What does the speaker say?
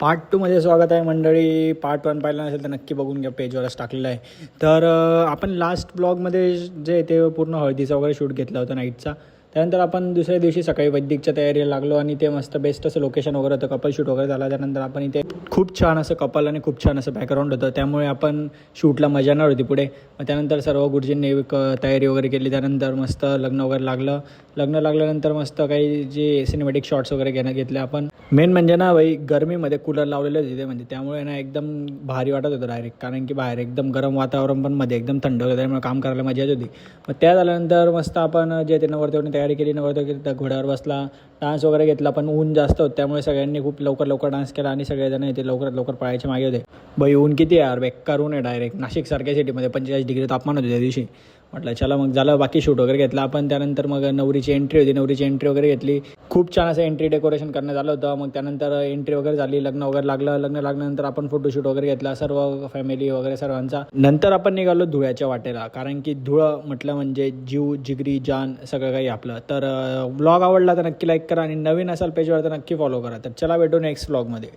Part 2मध्ये स्वागत आहे मंडळी. पार्ट 1 पाहिलं नसेल तर नक्की बघून घ्या, पेजवरच टाकलेलं आहे. तर आपण लास्ट ब्लॉगमध्ये जे ते पूर्ण हळदीचा वगैरे शूट घेतला होता नाईटचा. त्यानंतर आपण दुसऱ्या दिवशी सकाळी वैदिकच्या तयारीला लागलो आणि ते मस्त बेस्ट असं लोकेशन वगैरे होतं, कपल शूट वगैरे झाला. त्यानंतर आपण इथे खूप छान असं कपल आणि खूप छान असं बॅकग्राऊंड होतं, त्यामुळे आपण शूटला मजा येणार होती पुढे. मग त्यानंतर सर्व गुरुजींनी तयारी वगैरे केली. त्यानंतर मस्त लग्न वगैरे लागलं. लग्न लागल्यानंतर मस्त काही जे सिनेमॅटिक शॉट्स वगैरे घेतले आपण. मेन म्हणजे ना भाई, गरमीमध्ये कूलर लावलेलं होते म्हणजे त्यामुळे ना एकदम भारी वाटत होतं डायरेक्ट, कारण की बाहेर एकदम गरम वातावरण पण मध्ये एकदम थंड होतं, त्यामुळे काम करायला मजा येत होती. मग त्या झाल्यानंतर मस्त आपण जे ते नवरदेवाने तयारी केली, नवरदेव घोड्यावर बसला, डान्स वगैरे घेतला. पण ऊन जास्त होतं त्यामुळे सगळ्यांनी खूप लवकर डान्स केला आणि सगळेजण इथे लवकर पळायचे मागे होते. भाई ऊन किती यार, बेकार ऊन आहे डायरेक्ट. नाशिकसारख्या सिटीमध्ये 45 डिग्री तापमान होते त्या दिवशी. म्हटलं चला मग झालं, बाकी शूट वगैरे घेतला आपण. त्यानंतर मग नवरीची एंट्री होती, नवरीची एंट्री वगैरे घेतली. खूप छान असं एंट्री डेकोरेशन करण्यात आलं होतं. मग त्यानंतर एंट्री वगैरे झाली, लग्न वगैरे लागलं. लग्न लागल्यानंतर आपण फोटोशूट वगैरे घेतला सर्व फॅमिली वगैरे सर्वांचा. नंतर आपण निघालो धुळ्याच्या वाटेला, कारण की धुळं म्हटलं म्हणजे जीव जिगरी जान सगळं काही आपलं. तर ब्लॉग आवडला तर नक्की लाईक करा आणि नवीन असाल पेजवर तर नक्की फॉलो करा. तर चला भेटू नेक्स्ट ब्लॉगमध्ये.